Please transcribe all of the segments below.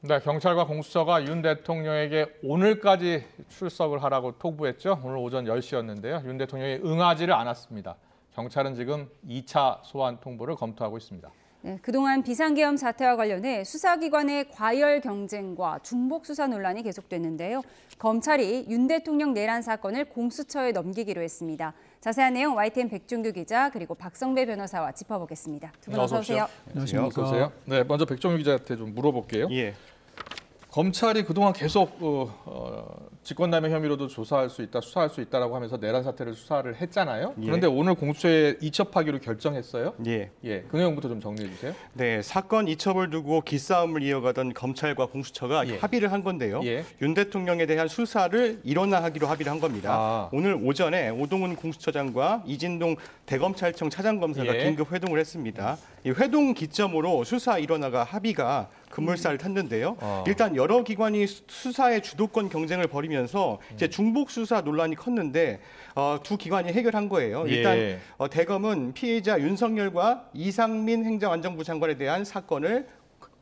네, 경찰과 공수처가 윤 대통령에게 오늘까지 출석을 하라고 통보했죠. 오늘 오전 10시였는데요. 윤 대통령이 응하지를 않았습니다. 경찰은 지금 2차 소환 통보를 검토하고 있습니다. 네, 그동안 비상계엄 사태와 관련해 수사기관의 과열 경쟁과 중복 수사 논란이 계속됐는데요. 검찰이 윤 대통령 내란 사건을 공수처에 넘기기로 했습니다. 자세한 내용 YTN 백종규 기자 그리고 박성배 변호사와 짚어보겠습니다. 두 분 어서 오세요. 안녕하십니까. 어서 오세요. 네, 먼저 백종규 기자한테 좀 물어볼게요. 예. 검찰이 그동안 계속 직권남용 혐의로도 조사할 수 있다, 수사할 수 있다라고 하면서 내란 사태를 수사를 했잖아요. 예. 그런데 오늘 공수처에 이첩하기로 결정했어요. 예. 그 내용부터 좀 정리해 주세요. 네, 사건 이첩을 두고 기싸움을 이어가던 검찰과 공수처가 합의를 한 건데요. 윤 대통령에 대한 수사를 일원화하기로 합의를 한 겁니다. 오늘 오전에 오동훈 공수처장과 이진동 대검찰청 차장검사가 긴급 회동을 했습니다. 이 회동 기점으로 수사 일원화가 합의가 급물살을 탔는데요. 일단 여러 기관이 수사의 주도권 경쟁을 벌이면서 이제 중복 수사 논란이 컸는데 두 기관이 해결한 거예요. 일단 대검은 피해자 윤석열과 이상민 행정안전부 장관에 대한 사건을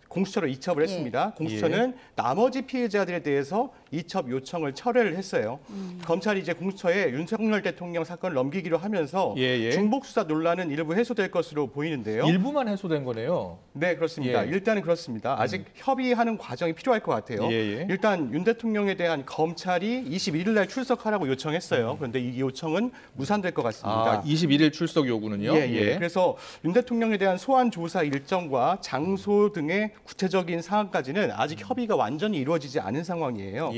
공수처로 이첩을 했습니다. 공수처는 나머지 피해자들에 대해서 이첩 요청을 철회를 했어요. 검찰이 이제 공수처에 윤석열 대통령 사건을 넘기기로 하면서 중복 수사 논란은 일부 해소될 것으로 보이는데요. 일부만 해소된 거네요. 네, 그렇습니다. 일단은 그렇습니다. 아직 협의하는 과정이 필요할 것 같아요. 일단 윤 대통령에 대한 검찰이 21일 날 출석하라고 요청했어요. 그런데 이 요청은 무산될 것 같습니다. 21일 출석 요구는요? 그래서 윤 대통령에 대한 소환 조사 일정과 장소 등의 구체적인 사항까지는 아직 협의가 완전히 이루어지지 않은 상황이에요.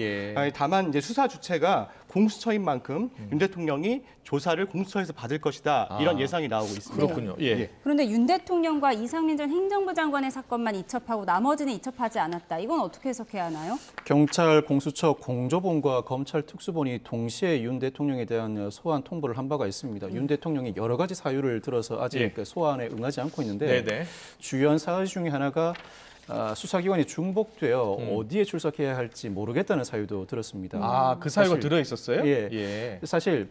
다만 이제 수사 주체가 공수처인 만큼 윤 대통령이 조사를 공수처에서 받을 것이다. 이런 예상이 나오고 있습니다. 그렇군요. 그런데 윤 대통령과 이상민 전 행정부 장관의 사건만 이첩하고 나머지는 이첩하지 않았다. 이건 어떻게 해석해야 하나요? 경찰, 공수처, 공조본과 검찰 특수본이 동시에 윤 대통령에 대한 소환 통보를 한 바가 있습니다. 윤 대통령이 여러 가지 사유를 들어서 아직 소환에 응하지 않고 있는데 주요한 사유 중에 하나가 수사기관이 중복되어 어디에 출석해야 할지 모르겠다는 사유도 들었습니다. 그 사유가 들어있었어요? 사실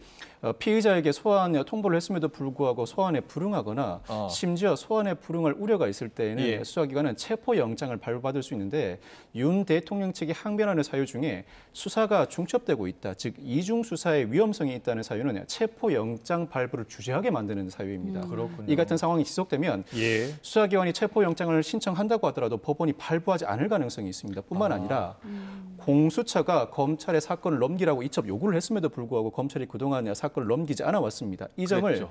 피의자에게 소환 통보를 했음에도 불구하고 소환에 불응하거나 심지어 소환에 불응할 우려가 있을 때에는 수사기관은 체포영장을 발부받을 수 있는데 윤 대통령 측이 항변하는 사유 중에 수사가 중첩되고 있다. 즉 이중 수사의 위험성이 있다는 사유는 체포영장 발부를 주저하게 만드는 사유입니다. 이 같은 상황이 지속되면 수사기관이 체포영장을 신청한다고 하더라도 법원이 발부하지 않을 가능성이 있습니다. 뿐만 아니라 공수처가 검찰의 사건을 넘기라고 이첩 요구를 했음에도 불구하고 검찰이 그동안 사건을 넘기지 않아 왔습니다. 이 점을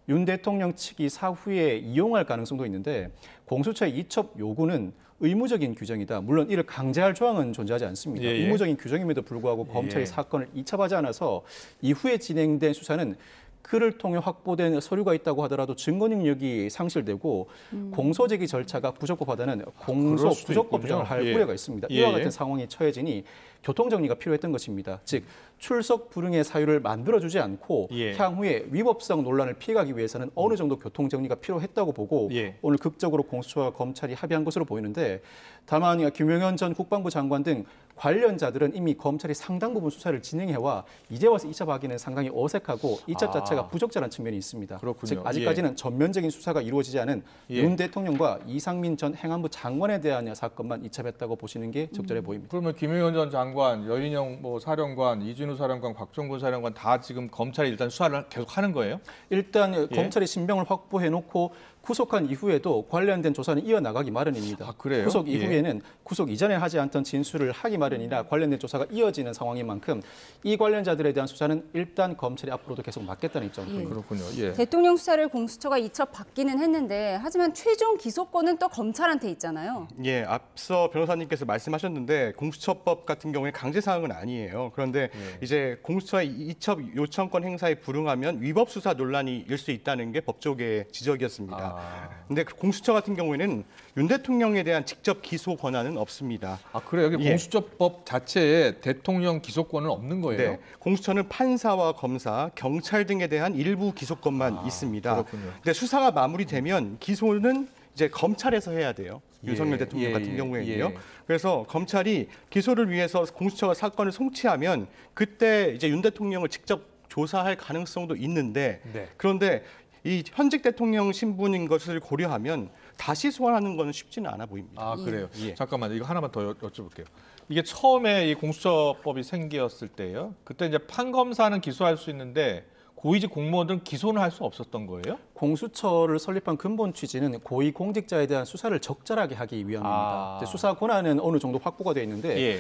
윤 대통령 측이 사후에 이용할 가능성도 있는데 공수처의 이첩 요구는 의무적인 규정이다. 물론 이를 강제할 조항은 존재하지 않습니다. 의무적인 규정임에도 불구하고 검찰이 사건을 이첩하지 않아서 이후에 진행된 수사는 그를 통해 확보된 서류가 있다고 하더라도 증거 능력이 상실되고 공소 제기 절차가 부적법하다는 공소 부적법 부정을 할 우려가 있습니다. 이와 같은 상황이 처해지니 교통정리가 필요했던 것입니다. 즉 출석 불응의 사유를 만들어주지 않고 향후에 위법성 논란을 피해가기 위해서는 어느 정도 교통정리가 필요했다고 보고 오늘 극적으로 공수처와 검찰이 합의한 것으로 보이는데 다만 김용현 전 국방부 장관 등 관련자들은 이미 검찰이 상당 부분 수사를 진행해와 이제 와서 이첩하기는 상당히 어색하고 이첩 자체가 부적절한 측면이 있습니다. 즉 아직까지는 전면적인 수사가 이루어지지 않은 윤 대통령과 이상민 전 행안부 장관에 대한 사건만 이첩했다고 보시는 게 적절해 보입니다. 그러면 김용현 전 장관, 여인영 사령관, 이진우 사령관, 곽종근 사령관 다 지금 검찰이 일단 수사를 계속 하는 거예요? 일단 검찰이 신병을 확보해놓고 구속한 이후에도 관련된 조사는 이어나가기 마련입니다. 그래요? 구속 이후에는 구속 이전에 하지 않던 진술을 하기 마련이라 관련된 조사가 이어지는 상황인 만큼 이 관련자들에 대한 수사는 일단 검찰이 앞으로도 계속 맡겠다는 입장입니다. 그렇군요. 대통령 수사를 공수처가 이첩받기는 했는데 하지만 최종 기소권은 또 검찰한테 있잖아요. 앞서 변호사님께서 말씀하셨는데 공수처법 같은 경우에 강제 사항은 아니에요. 그런데 이제 공수처의 이첩 요청권 행사에 불응하면 위법 수사 논란이 일 수 있다는 게 법조계의 지적이었습니다. 근데 공수처 같은 경우에는 윤 대통령에 대한 직접 기소 권한은 없습니다. 그래요? 여기 공수처법 자체에 대통령 기소권은 없는 거예요? 공수처는 판사와 검사, 경찰 등에 대한 일부 기소권만 있습니다. 그렇군요. 근데 수사가 마무리되면 기소는 이제 검찰에서 해야 돼요. 윤석열 대통령 같은 경우에는요. 그래서 검찰이 기소를 위해서 공수처가 사건을 송치하면 그때 이제 윤 대통령을 직접 조사할 가능성도 있는데 그런데 이 현직 대통령 신분인 것을 고려하면 다시 소환하는 건 쉽지는 않아 보입니다. 아, 그래요? 예. 잠깐만요. 이거 하나만 더 여쭤볼게요. 이게 처음에 이 공수처법이 생겼을 때예요. 그때 이제 판검사는 기소할 수 있는데 고위직 공무원들은 기소는 할 수 없었던 거예요? 공수처를 설립한 근본 취지는 고위공직자에 대한 수사를 적절하게 하기 위함입니다. 수사 권한은 어느 정도 확보가 돼 있는데 예.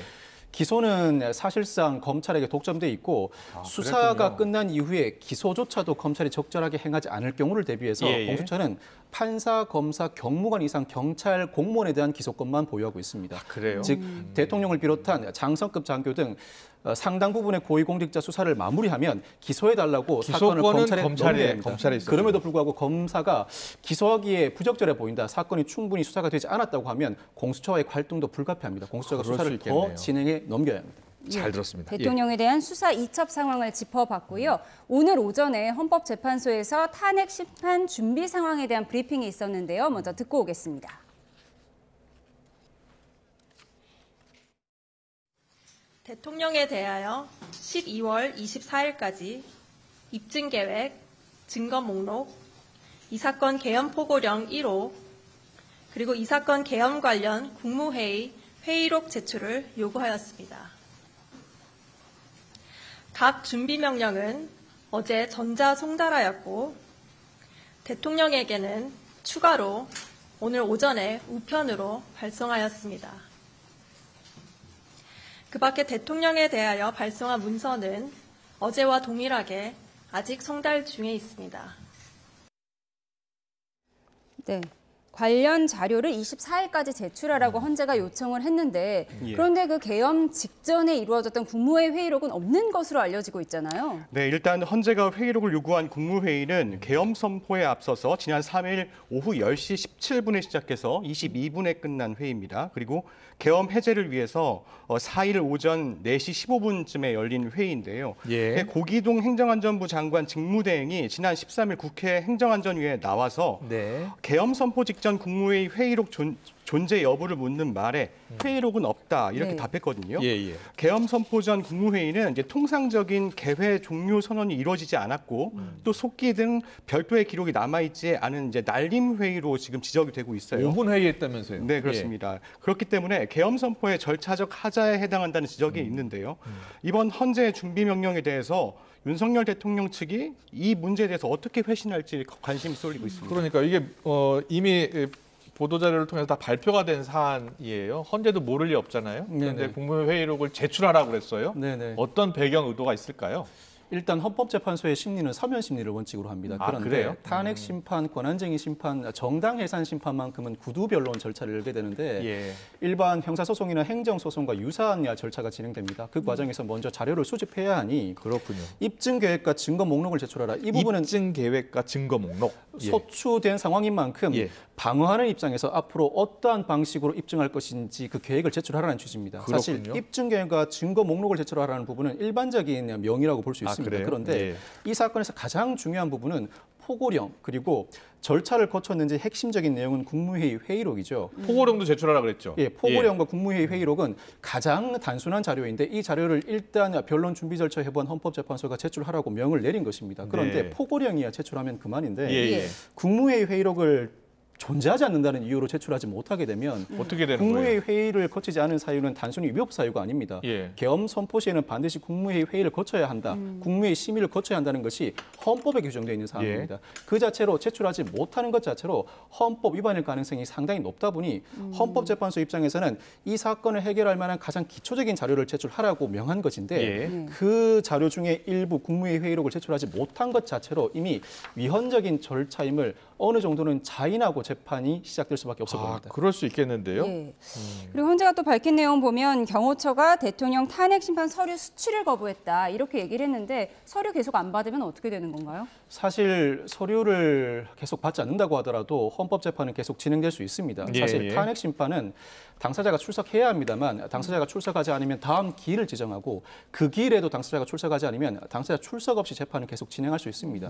기소는 사실상 검찰에게 독점돼 있고 수사가 끝난 이후에 기소조차도 검찰이 적절하게 행하지 않을 경우를 대비해서 공수처는 판사, 검사, 경무관 이상 경찰 공무원에 대한 기소권만 보유하고 있습니다. 그래요? 즉 대통령을 비롯한 장성급 장교 등 상당 부분의 고위공직자 수사를 마무리하면 기소해달라고 사건을 검찰에 넘겨야 합니다. 그럼에도 불구하고 검사가 기소하기에 부적절해 보인다, 사건이 충분히 수사가 되지 않았다고 하면 공수처와의 활동도 불가피합니다. 공수처가 수사를 더 진행해 넘겨야 합니다. 잘 들었습니다. 대통령에 대한 수사 이첩 상황을 짚어봤고요. 오늘 오전에 헌법재판소에서 탄핵 심판 준비 상황에 대한 브리핑이 있었는데요. 먼저 듣고 오겠습니다. 대통령에 대하여 12월 24일까지 입증 계획, 증거 목록, 이 사건 개헌 포고령 1호, 그리고 이 사건 개헌 관련 국무회의 회의록 제출을 요구하였습니다. 각 준비명령은 어제 전자 송달하였고 대통령에게는 추가로 오늘 오전에 우편으로 발송하였습니다. 그 밖에 대통령에 대하여 발송한 문서는 어제와 동일하게 아직 송달 중에 있습니다. 네. 관련 자료를 24일까지 제출하라고 헌재가 요청을 했는데 그런데 그 개헌 직전에 이루어졌던 국무회의 회의록은 없는 것으로 알려지고 있잖아요. 네, 일단 헌재가 회의록을 요구한 국무회의는 개헌 선포에 앞서서 지난 3일 오후 10시 17분에 시작해서 22분에 끝난 회의입니다. 그리고 계엄 해제를 위해서 4일 오전 4시 15분쯤에 열린 회의인데요. 고기동 행정안전부 장관 직무대행이 지난 13일 국회 행정안전위에 나와서 계엄 선포 직전 국무회의 회의록 존재 여부를 묻는 말에 회의록은 없다 이렇게 답했거든요. 계엄 선포 전 국무회의는 이제 통상적인 개회 종료 선언이 이루어지지 않았고 또 속기 등 별도의 기록이 남아있지 않은 이제 날림 회의로 지금 지적이 되고 있어요. 5분 회의했다면서요? 네, 그렇습니다. 그렇기 때문에 계엄 선포의 절차적 하자에 해당한다는 지적이 있는데요. 이번 헌재 준비 명령에 대해서 윤석열 대통령 측이 이 문제에 대해서 어떻게 회신할지 관심이 쏠리고 있습니다. 그러니까 이게 이미 보도자료를 통해서 다 발표가 된 사안이에요. 헌재도 모를 리 없잖아요. 그런데 국무회의 회의록을 제출하라고 그랬어요. 어떤 배경 의도가 있을까요? 일단 헌법재판소의 심리는 서면 심리를 원칙으로 합니다. 그런데 탄핵 심판, 권한쟁의 심판, 정당 해산 심판만큼은 구두 변론 절차를 열게 되는데 일반 형사소송이나 행정소송과 유사한 절차가 진행됩니다. 그 과정에서 먼저 자료를 수집해야 하니 입증 계획과 증거 목록을 제출하라. 이 부분은 입증 계획과 증거 목록 소추된 상황인 만큼 방어하는 입장에서 앞으로 어떠한 방식으로 입증할 것인지 그 계획을 제출하라는 취지입니다. 사실 입증 계획과 증거 목록을 제출하라는 부분은 일반적인 명의라고 볼 수 있습니다. 그런데 이 사건에서 가장 중요한 부분은 포고령 그리고 절차를 거쳤는지 핵심적인 내용은 국무회의 회의록이죠. 포고령도 제출하라 그랬죠. 포고령과 국무회의 회의록은 가장 단순한 자료인데 이 자료를 일단 변론 준비 절차 해본 헌법재판소가 제출하라고 명을 내린 것입니다. 그런데 포고령이야 제출하면 그만인데 국무회의 회의록을 존재하지 않는다는 이유로 제출하지 못하게 되면 어떻게 되는 국무회의 거예요? 회의를 거치지 않은 사유는 단순히 위법 사유가 아닙니다. 계엄 선포 시에는 반드시 국무회의 회의를 거쳐야 한다. 국무회의 심의를 거쳐야 한다는 것이 헌법에 규정되어 있는 사항입니다. 그 자체로 제출하지 못하는 것 자체로 헌법 위반일 가능성이 상당히 높다 보니 헌법재판소 입장에서는 이 사건을 해결할 만한 가장 기초적인 자료를 제출하라고 명한 것인데 그 자료 중에 일부 국무회의 회의록을 제출하지 못한 것 자체로 이미 위헌적인 절차임을 어느 정도는 자인하고 재판이 시작될 수밖에 없어 보입니다. 그럴 수 있겠는데요. 그리고 헌재가 또 밝힌 내용 보면 경호처가 대통령 탄핵 심판 서류 수취를 거부했다 이렇게 얘기를 했는데 서류 계속 안 받으면 어떻게 되는 건가요? 사실 서류를 계속 받지 않는다고 하더라도 헌법재판은 계속 진행될 수 있습니다. 사실 탄핵 심판은 당사자가 출석해야 합니다만 당사자가 출석하지 않으면 다음 기일을 지정하고 그 기일에도 당사자가 출석하지 않으면 당사자 출석 없이 재판을 계속 진행할 수 있습니다.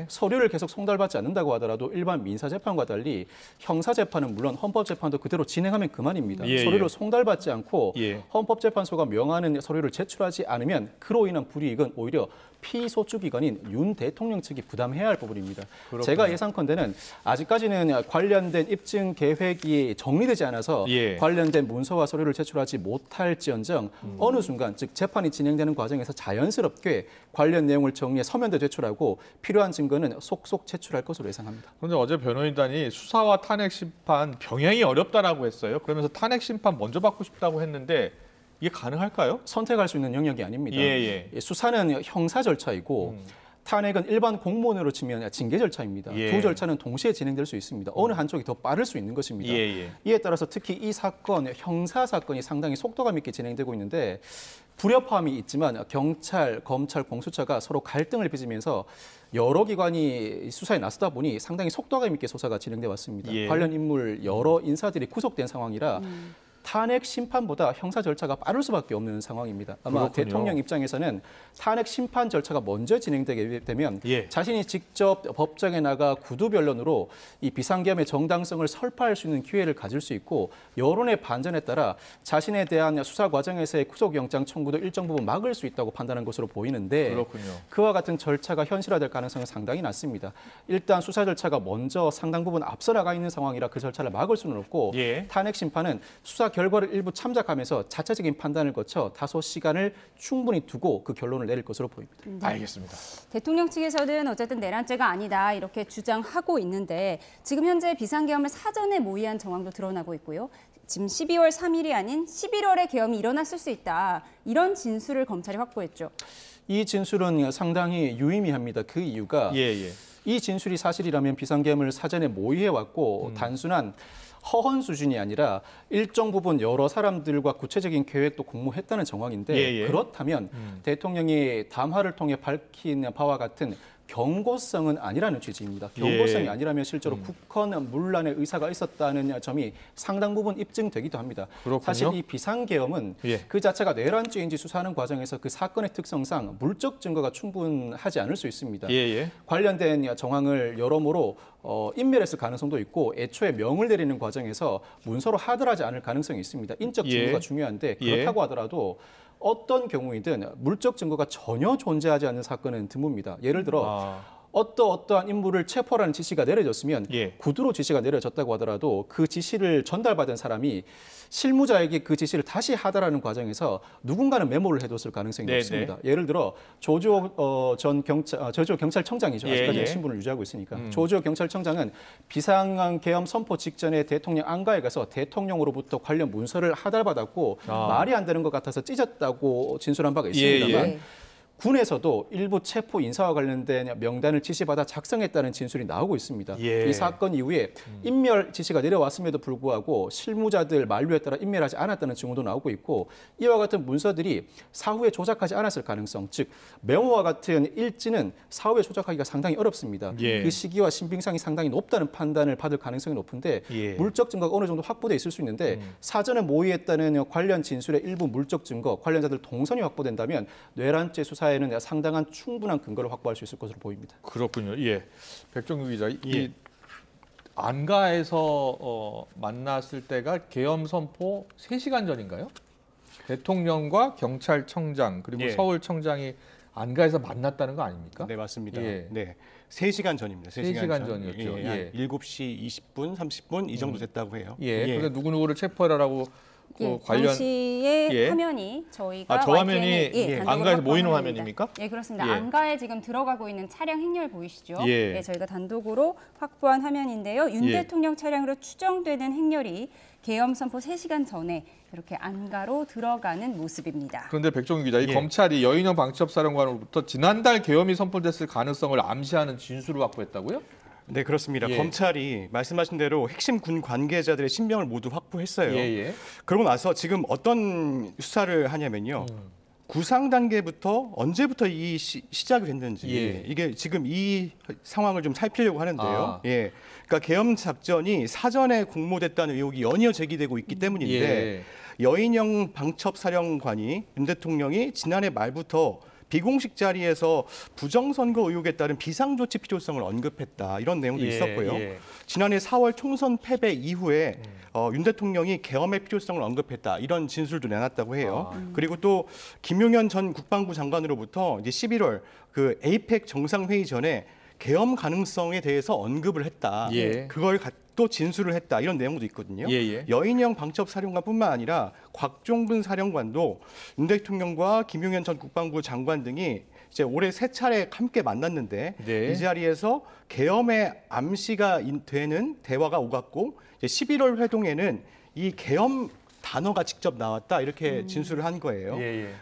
서류를 계속 송달받지 않는다고 하더라도 일반 민사재판과 달리 형사재판은 물론 헌법재판도 그대로 진행하면 그만입니다. 서류를 송달받지 않고 헌법재판소가 명하는 서류를 제출하지 않으면 그로 인한 불이익은 오히려 피소추 기관인 윤 대통령 측이 부담해야 할 부분입니다. 그렇군요. 제가 예상컨대는 아직까지는 관련된 입증 계획이 정리되지 않아서 관련된 문서와 서류를 제출하지 못할지언정 어느 순간 즉 재판이 진행되는 과정에서 자연스럽게 관련 내용을 정리해 서면도 제출하고 필요한 증거는 속속 제출할 것으로 예상합니다. 그런데 어제 변호인단이 수사와 탄핵 심판 병행이 어렵다라고 했어요. 그러면서 탄핵 심판 먼저 받고 싶다고 했는데 이게 가능할까요? 선택할 수 있는 영역이 아닙니다. 수사는 형사 절차이고 탄핵은 일반 공무원으로 치면 징계 절차입니다. 두 절차는 동시에 진행될 수 있습니다. 어느 한쪽이 더 빠를 수 있는 것입니다. 이에 따라서 특히 이 사건, 형사 사건이 상당히 속도감 있게 진행되고 있는데 불협화음이 있지만 경찰, 검찰, 공수처가 서로 갈등을 빚으면서 여러 기관이 수사에 나서다 보니 상당히 속도감 있게 수사가 진행돼 왔습니다. 관련 인물 여러 인사들이 구속된 상황이라 탄핵 심판보다 형사 절차가 빠를 수밖에 없는 상황입니다. 아마 그렇군요. 대통령 입장에서는 탄핵 심판 절차가 먼저 진행되게 되면 자신이 직접 법정에 나가 구두 변론으로 이 비상계엄의 정당성을 설파할 수 있는 기회를 가질 수 있고 여론의 반전에 따라 자신에 대한 수사 과정에서의 구속영장 청구도 일정 부분 막을 수 있다고 판단한 것으로 보이는데 그렇군요. 그와 같은 절차가 현실화될 가능성은 상당히 낮습니다. 일단 수사 절차가 먼저 상당 부분 앞서 나가 있는 상황이라 그 절차를 막을 수는 없고 탄핵 심판은 수사 결과를 일부 참작하면서 자체적인 판단을 거쳐 다소 시간을 충분히 두고 그 결론을 내릴 것으로 보입니다. 알겠습니다. 대통령 측에서는 어쨌든 내란죄가 아니다 이렇게 주장하고 있는데 지금 현재 비상계엄을 사전에 모의한 정황도 드러나고 있고요. 지금 12월 3일이 아닌 11월에 계엄이 일어났을 수 있다. 이런 진술을 검찰이 확보했죠. 이 진술은 상당히 유의미합니다. 그 이유가 이 진술이 사실이라면 비상계엄을 사전에 모의해왔고 단순한 허언 수준이 아니라 일정 부분 여러 사람들과 구체적인 계획도 공모했다는 정황인데 그렇다면 대통령이 담화를 통해 밝힌 바와 같은 경고성은 아니라는 취지입니다. 경고성이 아니라면 실제로 국헌 문란의 의사가 있었다는 점이 상당 부분 입증되기도 합니다. 그렇군요. 사실 이 비상계엄은 그 자체가 내란죄인지 수사하는 과정에서 그 사건의 특성상 물적 증거가 충분하지 않을 수 있습니다. 관련된 정황을 여러모로 인멸했을 가능성도 있고 애초에 명을 내리는 과정에서 문서로 하들하지 않을 가능성이 있습니다. 인적 증거가 중요한데 그렇다고 하더라도 어떤 경우이든 물적 증거가 전혀 존재하지 않는 사건은 드뭅니다. 예를 들어 어떠한 인물을 체포하라는 지시가 내려졌으면 구두로 지시가 내려졌다고 하더라도 그 지시를 전달받은 사람이 실무자에게 그 지시를 다시 하달하는 과정에서 누군가는 메모를 해뒀을 가능성이 높습니다. 예를 들어 조주호 경찰청장이죠. 아직까지 신분을 유지하고 있으니까. 조주호 경찰청장은 비상계엄 선포 직전에 대통령 안가에 가서 대통령으로부터 관련 문서를 하달받았고 말이 안 되는 것 같아서 찢었다고 진술한 바가 있습니다만 군에서도 일부 체포 인사와 관련된 명단을 지시받아 작성했다는 진술이 나오고 있습니다. 이 사건 이후에 인멸 지시가 내려왔음에도 불구하고 실무자들 만류에 따라 인멸하지 않았다는 증언도 나오고 있고 이와 같은 문서들이 사후에 조작하지 않았을 가능성, 즉 메모와 같은 일지는 사후에 조작하기가 상당히 어렵습니다. 그 시기와 신빙성이 상당히 높다는 판단을 받을 가능성이 높은데 물적 증거가 어느 정도 확보돼 있을 수 있는데 사전에 모의했다는 관련 진술의 일부 물적 증거, 관련자들 동선이 확보된다면 내란죄 수사에 에는 상당한 충분한 근거를 확보할 수 있을 것으로 보입니다. 그렇군요. 백종규 기자, 이 안가에서 만났을 때가 계엄 선포 3시간 전인가요? 대통령과 경찰청장 그리고 서울청장이 안가에서 만났다는 거 아닙니까? 네, 맞습니다. 3시간 전입니다. 3시간 전이었죠. 7시 20분, 30분 이 정도 됐다고 해요. 그런데 누구누구를 체포해라라고 관련 당시의 화면이 저희가 저 화면이 안가에서 모이는 화면입니까? 그렇습니다. 안가에 지금 들어가고 있는 차량 행렬 보이시죠? 저희가 단독으로 확보한 화면인데요. 윤 대통령 차량으로 추정되는 행렬이 계엄 선포 3시간 전에 이렇게 안가로 들어가는 모습입니다. 그런데 백종규 기자, 이 검찰이 여인영 방첩사령관으로부터 지난달 계엄이 선포됐을 가능성을 암시하는 진술을 확보했다고요? 네, 그렇습니다. 검찰이 말씀하신 대로 핵심 군 관계자들의 신병을 모두 확보했어요. 그러고 나서 지금 어떤 수사를 하냐면요. 구상 단계부터 언제부터 이 시작이 됐는지 이게 지금 이 상황을 좀 살피려고 하는데요. 그러니까 계엄 작전이 사전에 공모됐다는 의혹이 연이어 제기되고 있기 때문인데 여인영 방첩사령관이 윤 대통령이 지난해 말부터 비공식 자리에서 부정선거 의혹에 따른 비상조치 필요성을 언급했다. 이런 내용도 있었고요. 지난해 4월 총선 패배 이후에 윤 대통령이 계엄의 필요성을 언급했다. 이런 진술도 내놨다고 해요. 그리고 또 김용현 전 국방부 장관으로부터 이제 11월 그 에이펙 정상회의 전에 계엄 가능성에 대해서 언급을 했다. 그걸 또 진술을 했다. 이런 내용도 있거든요. 여인영 방첩사령관뿐만 아니라 곽종근 사령관도 윤 대통령과 김용현 전 국방부 장관 등이 이제 올해 3차례 함께 만났는데 이 자리에서 계엄의 암시가 되는 대화가 오갔고 이제 11월 회동에는 이 계엄 단어가 직접 나왔다 이렇게 진술을 한 거예요.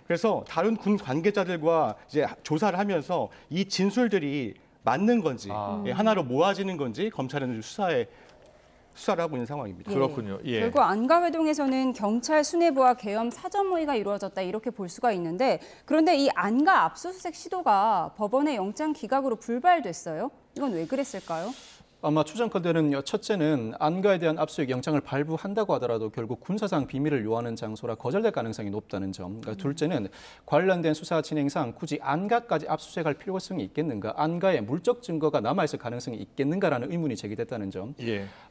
그래서 다른 군 관계자들과 이제 조사를 하면서 이 진술들이 맞는 건지 하나로 모아지는 건지 검찰은 수사를 하고 있는 상황입니다. 그렇군요. 결국 안가회동에서는 경찰 수뇌부와 계엄 사전 모의가 이루어졌다 이렇게 볼 수가 있는데 그런데 이 안가 압수수색 시도가 법원의 영장 기각으로 불발됐어요. 이건 왜 그랬을까요? 아마 추정컨대는 첫째는 안가에 대한 압수수색 영장을 발부한다고 하더라도 결국 군사상 비밀을 요하는 장소라 거절될 가능성이 높다는 점. 그러니까 둘째는 관련된 수사 진행상 굳이 안가까지 압수수색할 필요성이 있겠는가, 안가에 물적 증거가 남아있을 가능성이 있겠는가라는 의문이 제기됐다는 점.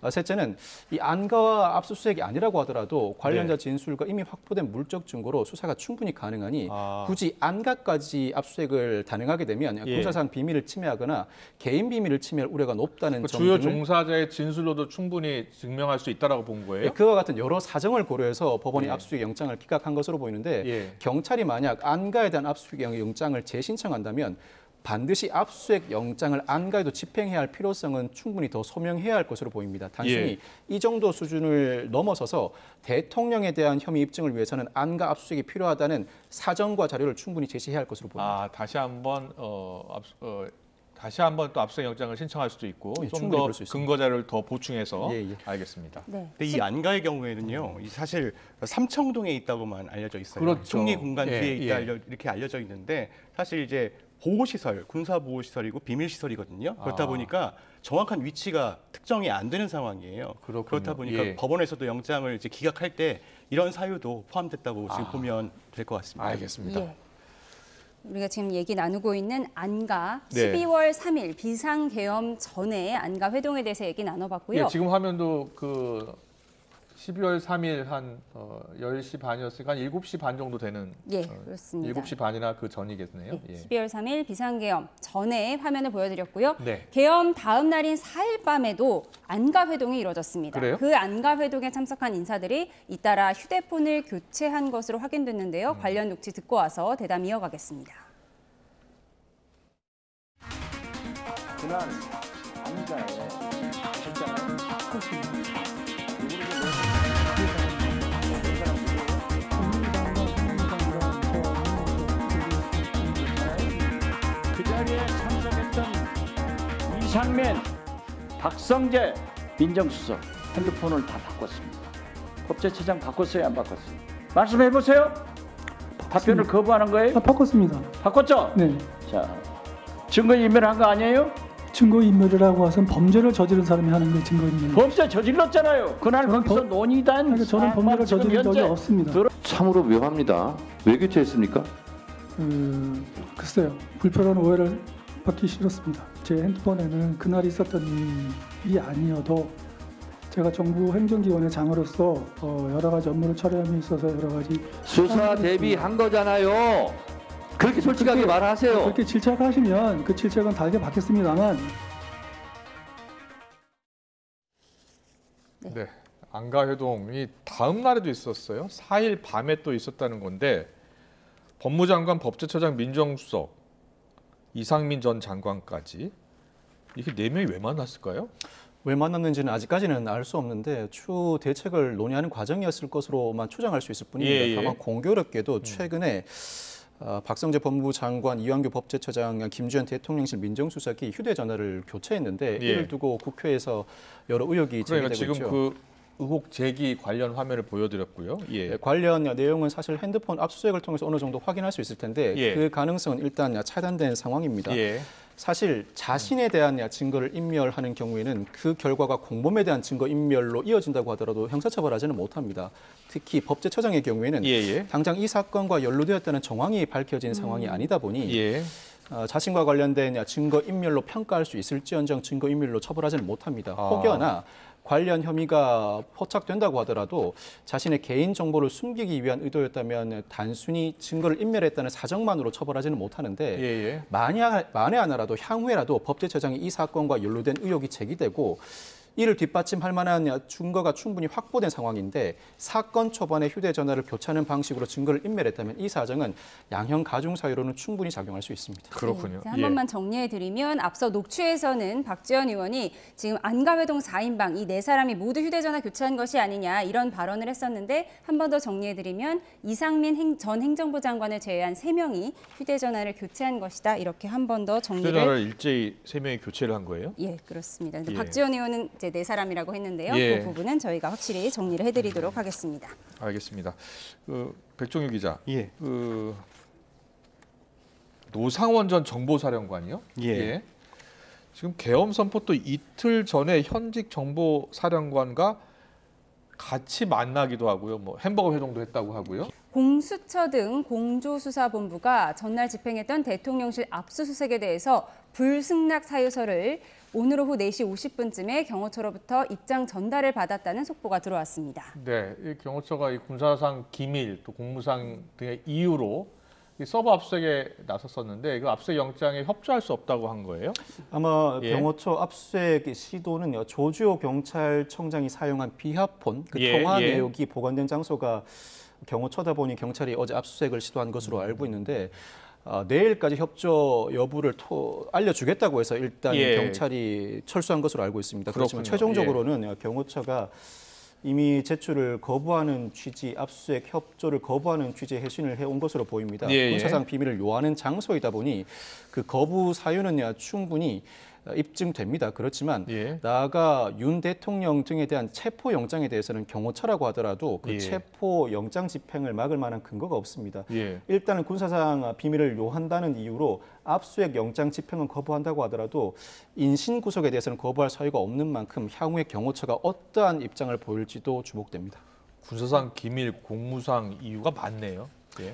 셋째는 이 안가와 압수수색이 아니라고 하더라도 관련자 진술과 이미 확보된 물적 증거로 수사가 충분히 가능하니 굳이 안가까지 압수수색을 단행하게 되면 군사상 비밀을 침해하거나 개인 비밀을 침해할 우려가 높다는 점. 주요 종사자의 진술로도 충분히 증명할 수 있다라고 본 거예요? 그와 같은 여러 사정을 고려해서 법원이 압수수색 영장을 기각한 것으로 보이는데 경찰이 만약 안가에 대한 압수수색 영장을 재신청한다면 반드시 압수수색 영장을 안가에도 집행해야 할 필요성은 충분히 더 소명해야 할 것으로 보입니다. 단순히 이 정도 수준을 넘어서서 대통령에 대한 혐의 입증을 위해서는 안가 압수수색이 필요하다는 사정과 자료를 충분히 제시해야 할 것으로 보입니다. 다시 한번 또 압수수색 영장을 신청할 수도 있고 좀 더 근거 자료를 더 보충해서 알겠습니다. 근데 이 안가의 경우에는요, 사실 삼청동에 있다고만 알려져 있어요. 그렇죠. 총리 공간 뒤에 있다 이렇게 알려져 있는데 사실 이제 보호시설, 군사보호시설이고 비밀시설이거든요. 그렇다 보니까 정확한 위치가 특정이 안 되는 상황이에요. 그렇다 보니까 법원에서도 영장을 이제 기각할 때 이런 사유도 포함됐다고 지금 보면 될 것 같습니다. 알겠습니다. 우리가 지금 얘기 나누고 있는 안가 12월 3일 비상계엄 전에 안가 회동에 대해서 얘기 나눠봤고요. 지금 화면도 그 12월 3일 한 10시 반이었으니까 한 7시 반 정도 되는 그렇습니다. 7시 반이나 그 전이겠네요. 12월 3일 비상계엄 전에 화면을 보여드렸고요. 계엄 다음 날인 4일 밤에도 안가 회동이 이루어졌습니다. 그래요? 그 안가 회동에 참석한 인사들이 잇따라 휴대폰을 교체한 것으로 확인됐는데요. 관련 녹취 듣고 와서 대담 이어가겠습니다. 그날 안가에 실장을 그 자리에 참석했던 이상민, 박성재 민정수석 핸드폰을 다 바꿨습니다. 법제처장 바꿨어요, 안 바꿨어요? 말씀해 보세요. 답변을 거부하는 거예요? 바꿨습니다. 바꿨죠? 네. 자, 증거인멸한 거 아니에요? 증거인멸이라고 해서 범죄를 저지른 사람이 하는 게 증거인멸. 범죄 저질렀잖아요. 그날 거기서 논의단 저는 범죄를 저지른 적이 없습니다. 참으로 묘합니다. 왜 교체했습니까? 글쎄요. 불편한 오해를 받기 싫었습니다. 제 핸드폰에는 그날 있었던 일이 아니어도 제가 정부 행정기관의 장으로서 여러 가지 업무를 처리함에 있어서 여러 가지 수사 대비한 거잖아요. 그렇게 솔직하게 말하세요. 그렇게 질책하시면 그 질책은 달게 받겠습니다만. 안가 회동이 다음 날에도 있었어요. 4일 밤에 또 있었다는 건데 법무장관, 법제처장, 민정수석, 이상민 전 장관까지 이렇게 4명이 왜 만났을까요? 왜 만났는지는 아직까지는 알 수 없는데 추후 대책을 논의하는 과정이었을 것으로만 추정할 수 있을 뿐입니다. 다만 공교롭게도 최근에 박성재 법무부 장관, 이완규 법제처장, 김주현 대통령실 민정수석이 휴대전화를 교체했는데 이를 두고 국회에서 여러 의혹이 제기되고 지금 있죠. 그 의혹 제기 관련 화면을 보여드렸고요. 관련 내용은 사실 핸드폰 압수수색을 통해서 어느 정도 확인할 수 있을 텐데 그 가능성은 일단 차단된 상황입니다. 사실 자신에 대한 증거를 인멸하는 경우에는 그 결과가 공범에 대한 증거 인멸로 이어진다고 하더라도 형사처벌하지는 못합니다. 특히 법제처장의 경우에는 당장 이 사건과 연루되었다는 정황이 밝혀진 상황이 아니다 보니 자신과 관련된 증거 인멸로 평가할 수 있을지언정 증거 인멸로 처벌하지는 못합니다. 혹여나 관련 혐의가 포착된다고 하더라도 자신의 개인 정보를 숨기기 위한 의도였다면 단순히 증거를 인멸했다는 사정만으로 처벌하지는 못하는데 만에 하나라도 향후에라도 법제처장이 이 사건과 연루된 의혹이 제기되고 이를 뒷받침할 만한 증거가 충분히 확보된 상황인데 사건 초반에 휴대전화를 교체하는 방식으로 증거를 인멸했다면 이 사정은 양형 가중사유로는 충분히 작용할 수 있습니다. 그렇군요. 한 번만 정리해드리면 앞서 녹취에서는 박지원 의원이 지금 안가회동 4인방 이 4사람이 모두 휴대전화 교체한 것이 아니냐 이런 발언을 했었는데 한 번 더 정리해드리면 이상민 전 행정부 장관을 제외한 3명이 휴대전화를 교체한 것이다. 이렇게 한 번 더 정리를. 휴대전화를 일제히 3명이 교체를 한 거예요? 예, 그렇습니다. 근데 박지원 의원은 이제 4사람이라고 했는데요. 그 부분은 저희가 확실히 정리를 해드리도록 하겠습니다. 알겠습니다. 백종유 기자, 노상원 전 정보사령관이요? 지금 계엄 선포 또 이틀 전에 현직 정보사령관과 같이 만나기도 하고요. 뭐 햄버거 회동도 했다고 하고요. 공수처 등 공조수사본부가 전날 집행했던 대통령실 압수수색에 대해서 불승낙 사유서를 오늘 오후 4시 50분쯤에 경호처로부터 입장 전달을 받았다는 속보가 들어왔습니다. 네, 이 경호처가 이 군사상 기밀, 또 공무상 등의 이유로 이 서버 압수수색에 나섰었는데 그 압수수색 영장에 협조할 수 없다고 한 거예요? 아마 경호처 압수수색 시도는 조주호 경찰청장이 사용한 비하폰, 그 통화 내역이 보관된 장소가 경호처다 보니 경찰이 어제 압수수색을 시도한 것으로 알고 있는데 내일까지 협조 여부를 알려주겠다고 해서 일단 경찰이 철수한 것으로 알고 있습니다. 그렇지만 최종적으로는 경호처가 이미 제출을 거부하는 취지, 압수수색 협조를 거부하는 취지의 해신을 해온 것으로 보입니다. 군사상 비밀을 요하는 장소이다 보니 그 거부 사유는 충분히 입증됩니다. 그렇지만 나아가 윤 대통령 등에 대한 체포영장에 대해서는 경호처라고 하더라도 그 체포영장 집행을 막을 만한 근거가 없습니다. 일단은 군사상 비밀을 요한다는 이유로 압수수색 영장 집행은 거부한다고 하더라도 인신구속에 대해서는 거부할 사유가 없는 만큼 향후에 경호처가 어떠한 입장을 보일지도 주목됩니다. 군사상 기밀, 공무상 이유가 많네요.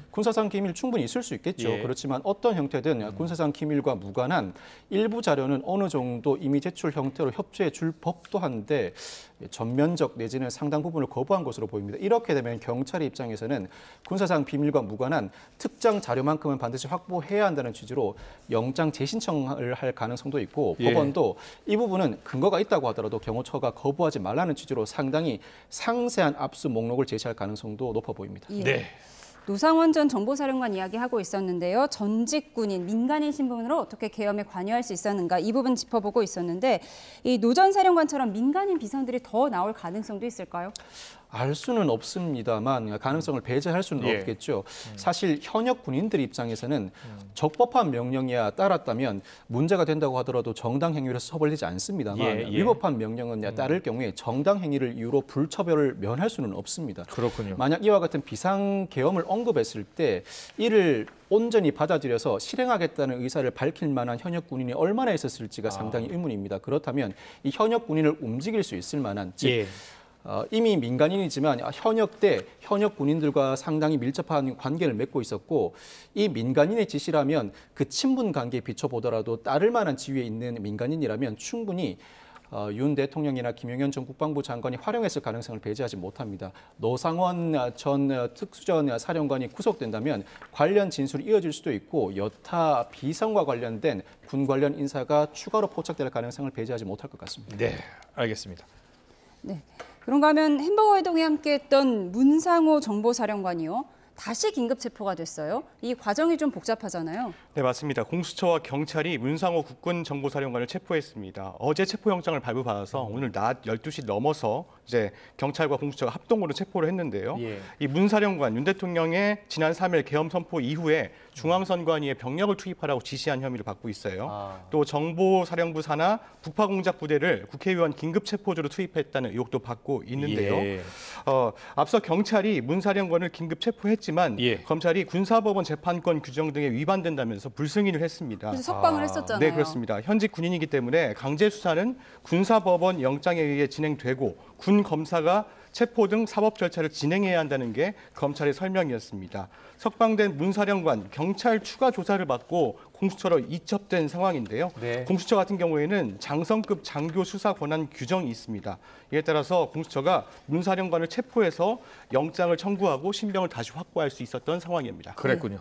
군사상 기밀 충분히 있을 수 있겠죠. 그렇지만 어떤 형태든 군사상 기밀과 무관한 일부 자료는 어느 정도 이미 제출 형태로 협조해 줄 법도 한데 전면적 내지는 상당 부분을 거부한 것으로 보입니다. 이렇게 되면 경찰의 입장에서는 군사상 비밀과 무관한 특정 자료만큼은 반드시 확보해야 한다는 취지로 영장 재신청을 할 가능성도 있고 법원도 이 부분은 근거가 있다고 하더라도 경호처가 거부하지 말라는 취지로 상당히 상세한 압수 목록을 제시할 가능성도 높아 보입니다. 노상원 전 정보사령관 이야기하고 있었는데요. 전직 군인, 민간인 신분으로 어떻게 계엄에 관여할 수 있었는가 이 부분 짚어보고 있었는데 이 노 전 사령관처럼 민간인 비상들이 더 나올 가능성도 있을까요? 알 수는 없습니다만 가능성을 배제할 수는 없겠죠. 사실 현역 군인들 입장에서는 적법한 명령이야 따랐다면 문제가 된다고 하더라도 정당 행위로 처벌되지 않습니다만 위법한 명령은 따를 경우에 정당 행위를 이유로 불처벌을 면할 수는 없습니다. 그렇군요. 만약 이와 같은 비상 계엄을 언급했을 때 이를 온전히 받아들여서 실행하겠다는 의사를 밝힐 만한 현역 군인이 얼마나 있었을지가 상당히 의문입니다. 그렇다면 이 현역 군인을 움직일 수 있을 만한 즉 이미 민간인이지만 현역 때 현역 군인들과 상당히 밀접한 관계를 맺고 있었고 이 민간인의 지시라면 그 친분 관계에 비춰보더라도 따를 만한 지위에 있는 민간인이라면 충분히 윤 대통령이나 김용현 전 국방부 장관이 활용했을 가능성을 배제하지 못합니다. 노상원 전 특수전 사령관이 구속된다면 관련 진술이 이어질 수도 있고 여타 비선과 관련된 군 관련 인사가 추가로 포착될 가능성을 배제하지 못할 것 같습니다. 네, 알겠습니다. 네. 그런가 하면 햄버거 회동에 함께했던 문상호 정보사령관이요. 다시 긴급 체포가 됐어요. 이 과정이 좀 복잡하잖아요. 네, 맞습니다. 공수처와 경찰이 문상호 국군 정보사령관을 체포했습니다. 어제 체포영장을 발부받아서 오늘 낮 12시 넘어서 이제 경찰과 공수처가 합동으로 체포를 했는데요. 이 문사령관, 윤 대통령의 지난 3일 계엄 선포 이후에 중앙선관위에 병력을 투입하라고 지시한 혐의를 받고 있어요. 또 정보사령부 산하 북파공작부대를 국회의원 긴급 체포조로 투입했다는 의혹도 받고 있는데요. 앞서 경찰이 문사령관을 긴급 체포했지만 검찰이 군사법원 재판권 규정 등에 위반된다면서 불승인을 했습니다. 그래서 석방을 했었잖아요. 네, 그렇습니다. 현직 군인이기 때문에 강제 수사는 군사법원 영장에 의해 진행되고 군 검사가 체포 등 사법 절차를 진행해야 한다는 게 검찰의 설명이었습니다. 석방된 문사령관, 경찰 추가 조사를 받고 공수처로 이첩된 상황인데요. 공수처 같은 경우에는 장성급 장교 수사 권한 규정이 있습니다. 이에 따라서 공수처가 문사령관을 체포해서 영장을 청구하고 신병을 다시 확보할 수 있었던 상황입니다. 그랬군요.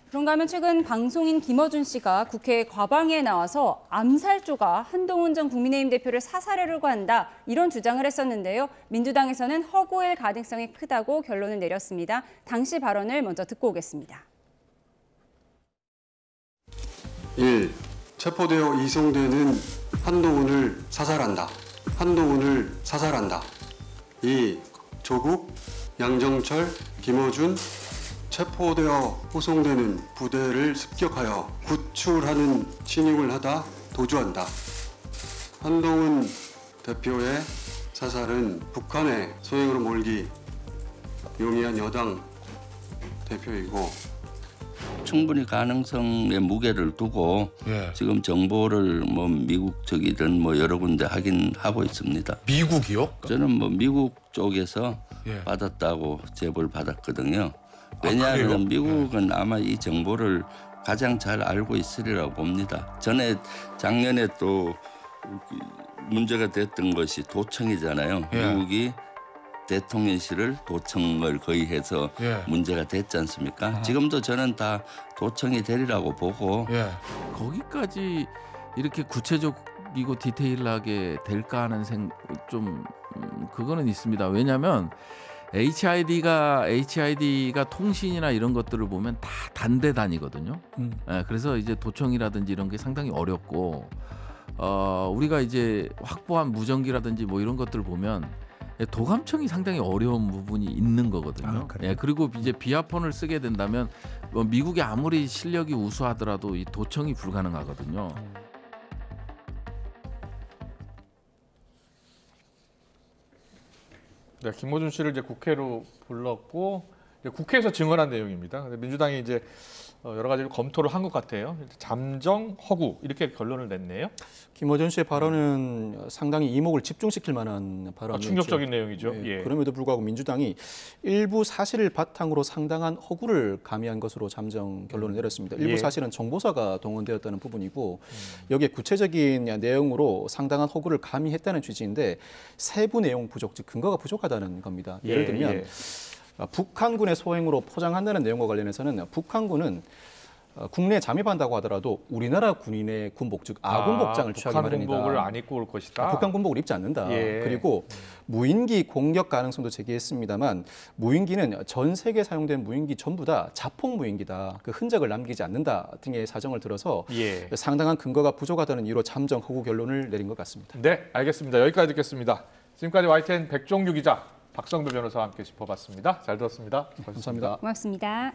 그런가 하면 최근 방송인 김어준 씨가 국회 과방위에 나와서 암살조가 한동훈 전 국민의힘 대표를 사살하려고 한다, 이런 주장을 했었는데요. 민주당에서는 허구일 가능성이 크다고 결론을 내렸습니다. 당시 발언을 먼저 듣고 오겠습니다. 1. 체포되어 이송되는 한동훈을 사살한다. 한동훈을 사살한다. 2. 조국, 양정철, 김어준, 체포되어 호송되는 부대를 습격하여 구출하는 신임을 하다 도주한다. 한동훈 대표의 사살은 북한의 소행으로 몰기 용이한 여당 대표이고 충분히 가능성의 무게를 두고 지금 정보를 뭐 미국 쪽이든 뭐 여러 군데 확인하고 있습니다. 미국이요? 저는 뭐 미국 쪽에서 받았다고 제보를 받았거든요. 왜냐하면 미국은 아마 이 정보를 가장 잘 알고 있으리라고 봅니다. 작년에 또 문제가 됐던 것이 도청이잖아요. 미국이 대통령실을 도청을 거의 해서 문제가 됐지 않습니까? 지금도 저는 다 도청이 되리라고 보고 거기까지 이렇게 구체적이고 디테일하게 될까 하는 그거는 있습니다. 왜냐하면 HID가 통신이나 이런 것들을 보면 다 단대 단위거든요. 그래서 이제 도청이라든지 이런 게 상당히 어렵고 우리가 이제 확보한 무전기라든지 뭐 이런 것들을 보면 도감청이 상당히 어려운 부분이 있는 거거든요. 그리고 이제 비아폰을 쓰게 된다면 뭐 미국이 아무리 실력이 우수하더라도 이 도청이 불가능하거든요. 네, 김어준 씨를 이제 국회로 불렀고 이제 국회에서 증언한 내용입니다. 민주당이 이제 여러 가지를 검토를 한 것 같아요. 잠정 허구 이렇게 결론을 냈네요. 김어준 씨의 발언은 상당히 이목을 집중시킬 만한 발언이었죠. 충격적인 내용이죠. 그럼에도 불구하고 민주당이 일부 사실을 바탕으로 상당한 허구를 가미한 것으로 잠정 결론을 내렸습니다. 일부 사실은 정보사가 동원되었다는 부분이고 여기에 구체적인 내용으로 상당한 허구를 가미했다는 취지인데 세부 내용 부족, 즉 근거가 부족하다는 겁니다. 예를 들면 북한군의 소행으로 포장한다는 내용과 관련해서는 북한군은 국내에 잠입한다고 하더라도 우리나라 군인의 군복, 즉 아군 복장을 취하기 마련이다. 북한 군복을 안 입고 올 것이다. 북한 군복을 입지 않는다. 그리고 무인기 공격 가능성도 제기했습니다만 무인기는 전 세계에 사용된 무인기 전부 다 자폭 무인기다. 그 흔적을 남기지 않는다 등의 사정을 들어서 상당한 근거가 부족하다는 이유로 잠정 허구 결론을 내린 것 같습니다. 네, 알겠습니다. 여기까지 듣겠습니다. 지금까지 YTN 백종규 기자, 박성배 변호사와 함께 짚어봤습니다. 잘 들었습니다. 감사합니다. 고맙습니다.